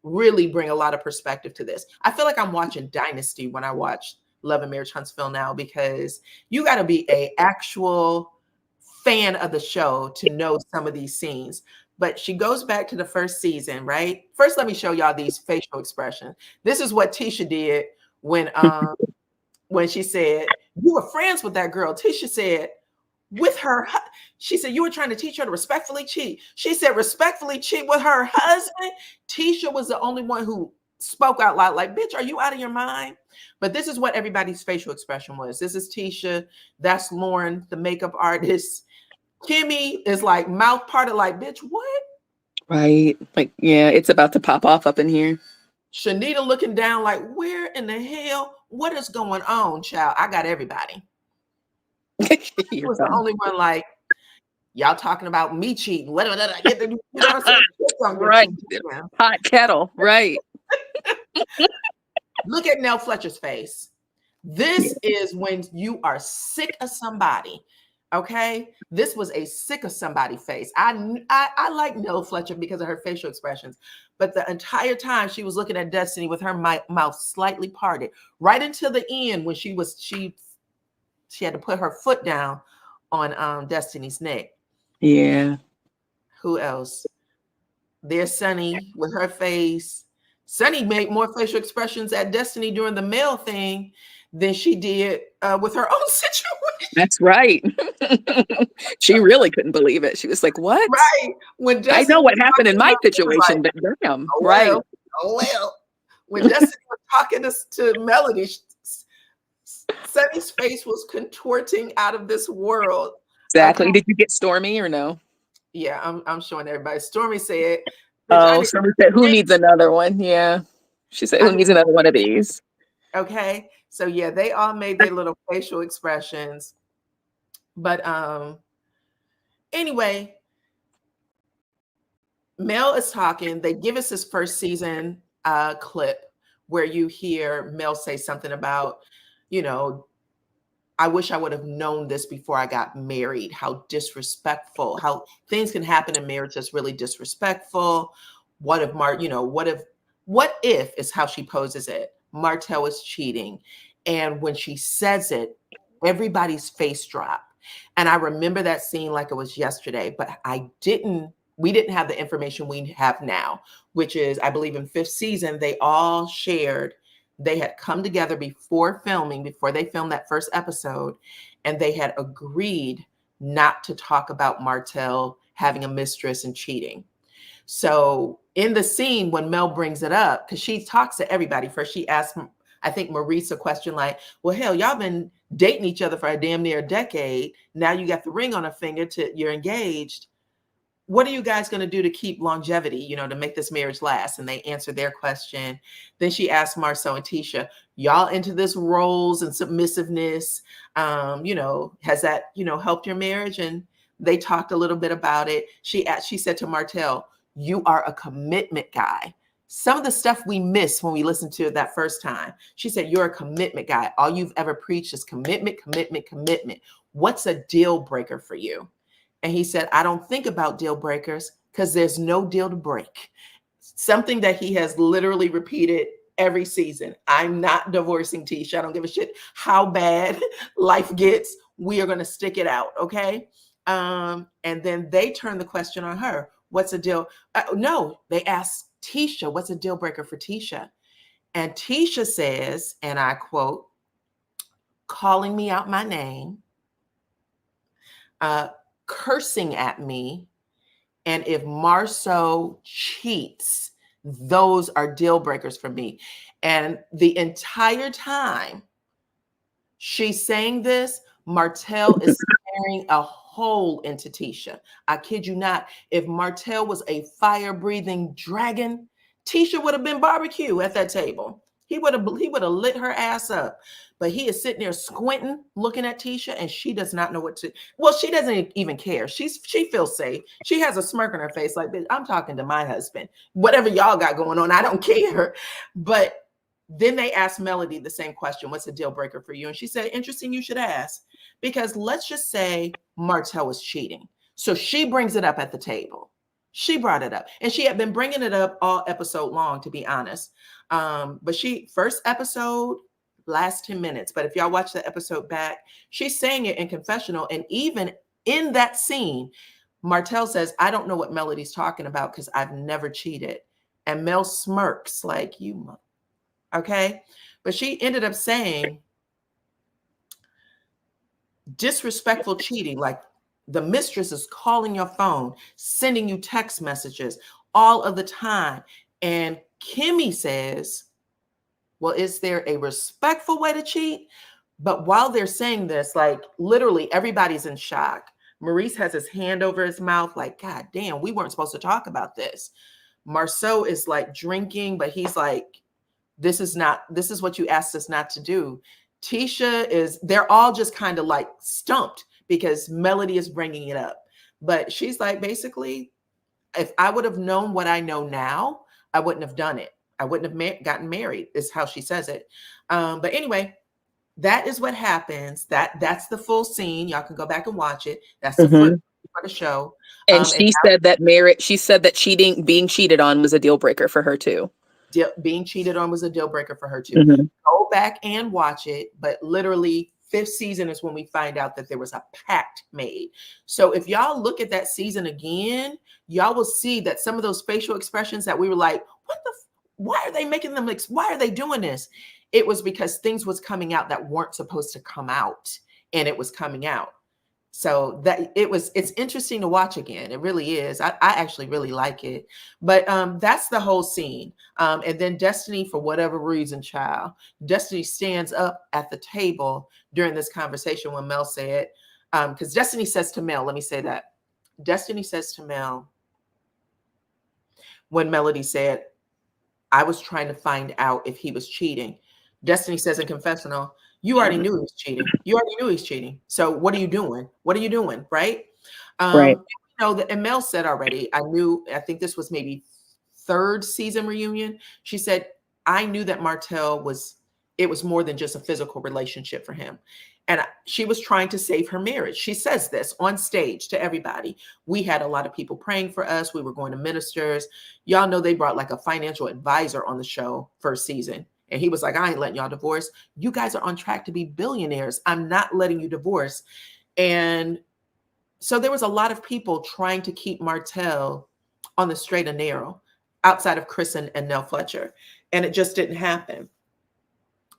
really bring a lot of perspective to this. I feel like I'm watching Dynasty when I watch Love and Marriage Huntsville now, because you got to be an actual fan of the show to know some of these scenes. But she goes back to the first season, right? First, let me show y'all these facial expressions. This is what Tisha did when she said, you were friends with that girl. Tisha said, with her, she said, you were trying to teach her to respectfully cheat. She said, respectfully cheat with her husband. Tisha was the only one who spoke out loud, like, bitch, are you out of your mind? But this is what everybody's facial expression was. This is Tisha. That's Lauren, the makeup artist. Kimmy is like mouth parted, like, bitch, what? Right. Like, yeah, it's about to pop off up in here. Shanita looking down like, where in the hell? What is going on, child? I got everybody. She was the only one like, Y'all talking about me cheating. What you know what I'm saying? Right. Hot kettle. Right. Look at Nell Fletcher's face. This is when you are sick of somebody. Okay, this was a sick of somebody face. I like Nell Fletcher because of her facial expressions, but the entire time she was looking at Destiny with her mouth slightly parted, right until the end when she had to put her foot down on Destiny's neck. Yeah. Who else? There's Sunny with her face. Sunny made more facial expressions at Destiny during the mail thing than she did with her own situation. That's right. She really couldn't believe it. She was like, what? Right. When Destiny I know what happened in my situation, like, but damn. oh, Right. well, oh, well. When Destiny was talking to Melody, Sunny's face was contorting out of this world. Exactly. Did you get Stormy or no? Yeah, I'm showing everybody. Stormy said, oh, Stormy said, who needs another one? Yeah. She said, who needs another one of these? Okay. So yeah, they all made their little facial expressions. But anyway, Mel is talking. They give us this first season clip where you hear Mel say something about, you know, I wish I would have known this before I got married. How disrespectful, how things can happen in marriage that's really disrespectful. What if what if is how she poses it. Martell is cheating. And when she says it, everybody's face dropped. And I remember that scene like it was yesterday, but we didn't have the information we have now, which is, I believe in 5th season, they all shared, they had come together before they filmed that first episode, and they had agreed not to talk about Martell having a mistress and cheating. So in the scene, when Mel brings it up, because she talks to everybody first, she asked, I think, Maurice a question like, well, hell, y'all been dating each other for a damn near a decade. Now you got the ring on a finger, you're engaged. What are you guys going to do to keep longevity, to make this marriage last? And they answered their question. Then she asked Marceau and Tisha, y'all into this roles and submissiveness, has that, helped your marriage? And they talked a little bit about it. She said to Martell, you are a commitment guy. Some of the stuff we missed when we listened to it that first time. She said, you're a commitment guy. All you've ever preached is commitment, commitment, commitment. What's a deal breaker for you? And he said, I don't think about deal breakers because there's no deal to break. Something that he has literally repeated every season. I'm not divorcing Tisha. I don't give a shit how bad life gets. We are going to stick it out. Okay. And then they turn the question on her. What's a deal? No, they asked Tisha, what's a deal breaker for Tisha? And Tisha says, and I quote, calling me out my name, cursing at me, and if Marceau cheats, those are deal breakers for me. And the entire time she's saying this, Martell is staring a hole into Tisha. I kid you not. If Martell was a fire-breathing dragon, Tisha would have been barbecue at that table. He would have lit her ass up. But he is sitting there squinting, looking at Tisha, and she does not know what to. Well, she doesn't even care. She feels safe. She has a smirk on her face, like, bitch, I'm talking to my husband. Whatever y'all got going on, I don't care. But then they asked Melody the same question: what's a deal breaker for you? And she said, interesting, you should ask, because let's just say Martell was cheating. So she brings it up at the table. She brought it up, and she had been bringing it up all episode long, to be honest. But first episode, last 10 minutes. But if y'all watch the episode back, she's saying it in confessional. And even in that scene, Martell says, I don't know what Melody's talking about because I've never cheated. And Mel smirks like, you, okay? But she ended up saying disrespectful cheating, like the mistress is calling your phone, sending you text messages all of the time. And Kimmy says, well, is there a respectful way to cheat? But while they're saying this, like literally everybody's in shock. Maurice has his hand over his mouth like, God damn, we weren't supposed to talk about this. Marceau is like drinking, but he's like, this is what you asked us not to do. Tisha they're all just kind of like stumped because Melody is bringing it up. But she's like, basically, if I would have known what I know now, I wouldn't have done it. I wouldn't have gotten married, is how she says it. But anyway, that is what happens. That's the full scene. Y'all can go back and watch it. That's the footage for the show. And she said that being cheated on was a deal breaker for her too. Being cheated on was a deal breaker for her too. Go back and watch it. But literally, 5th season is when we find out that there was a pact made. So if y'all look at that season again, y'all will see that some of those facial expressions that we were like, why are they making them, why are they doing this? It was because things was coming out that weren't supposed to come out, and it was coming out. So that it's interesting to watch again. It really is. I actually really like it. But that's the whole scene. And then Destiny, for whatever reason, child, Destiny stands up at the table during this conversation when Mel said, because Destiny says to Mel, let me say that. Destiny says to Mel, when Melody said, I was trying to find out if he was cheating. Destiny says in confessional, you already knew he was cheating. You already knew he's cheating. So what are you doing? What are you doing? Right. Right. You know, and Mel said already, I think this was maybe 3rd season reunion. She said, I knew that Martell it was more than just a physical relationship for him. And she was trying to save her marriage. She says this on stage to everybody. We had a lot of people praying for us. We were going to ministers. Y'all know they brought like a financial advisor on the show 1st season. And he was like, I ain't letting y'all divorce. You guys are on track to be billionaires. I'm not letting you divorce. And so there was a lot of people trying to keep Martell on the straight and narrow outside of Chris and Nell Fletcher. And it just didn't happen.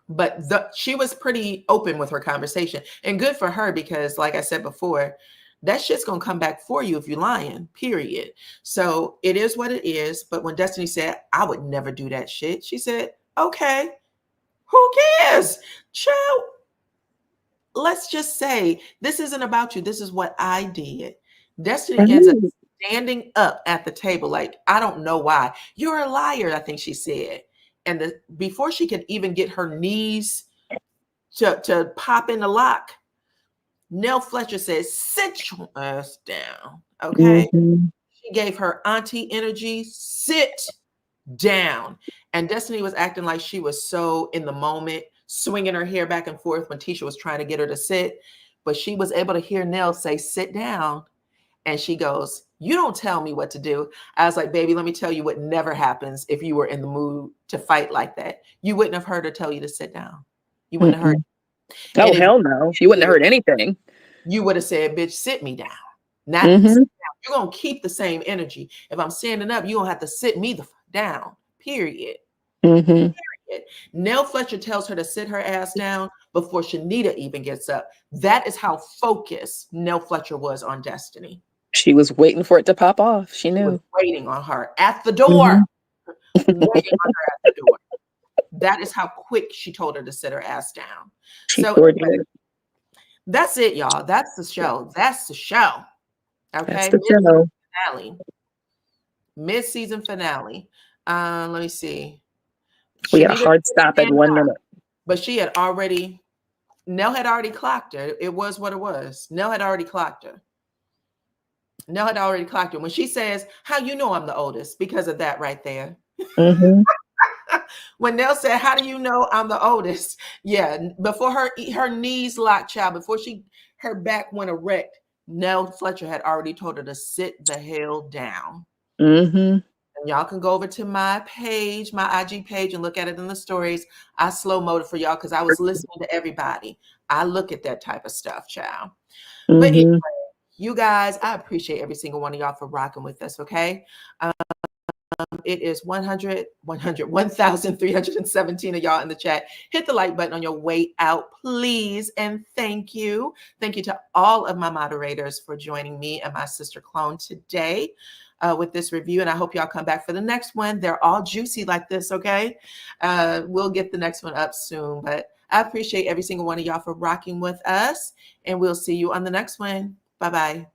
But she was pretty open with her conversation, and good for her, because like I said before, that shit's going to come back for you if you're lying, period. So it is what it is. But when Destiny said, I would never do that shit, she said, okay, who cares? Child, let's just say this isn't about you. This is what I did. Destiny ends up standing up at the table like, I don't know why. You're a liar, I think she said. And before she could even get her knees to pop in the lock, Nell Fletcher says, sit your ass down, okay? She gave her auntie energy, sit down. And Destiny was acting like she was so in the moment, swinging her hair back and forth when Tisha was trying to get her to sit. But she was able to hear Nell say, sit down. And she goes, you don't tell me what to do. I was like, baby, let me tell you what never happens if you were in the mood to fight like that. You wouldn't have heard her tell you to sit down. You wouldn't have heard. Oh, hell no. You wouldn't have heard anything. You would have said, bitch, sit me down. Not sit down. You're going to keep the same energy. If I'm standing up, you're going to have to sit me down, period. Period. Nell Fletcher tells her to sit her ass down before Shanita even gets up. That is how focused Nell Fletcher was on Destiny. She was waiting for it to pop off. She knew. She was waiting on her at the door. Waiting on her at the door. That is how quick she told her to sit her ass down. So anyway, that's it, y'all. That's the show. That's the show. Okay. Finale. Mid-season finale. Let me see. We had a hard stop at 1 minute. But Nell had already clocked her. It was what it was. Nell had already clocked her. When she says, how you know I'm the oldest? Because of that right there. When Nell said, how do you know I'm the oldest? Yeah, before her knees locked, child, before her back went erect, Nell Fletcher had already told her to sit the hell down. And y'all can go over to my page, my IG page, and look at it in the stories. I slow-moed it for y'all because I was listening to everybody. I look at that type of stuff, child. But anyway, you guys, I appreciate every single one of y'all for rocking with us, okay? It is 1,317 of y'all in the chat. Hit the like button on your way out, please. And thank you. Thank you to all of my moderators for joining me and my sister clone today with this review. And I hope y'all come back for the next one. They're all juicy like this, okay? We'll get the next one up soon. But I appreciate every single one of y'all for rocking with us. And we'll see you on the next one. Bye-bye.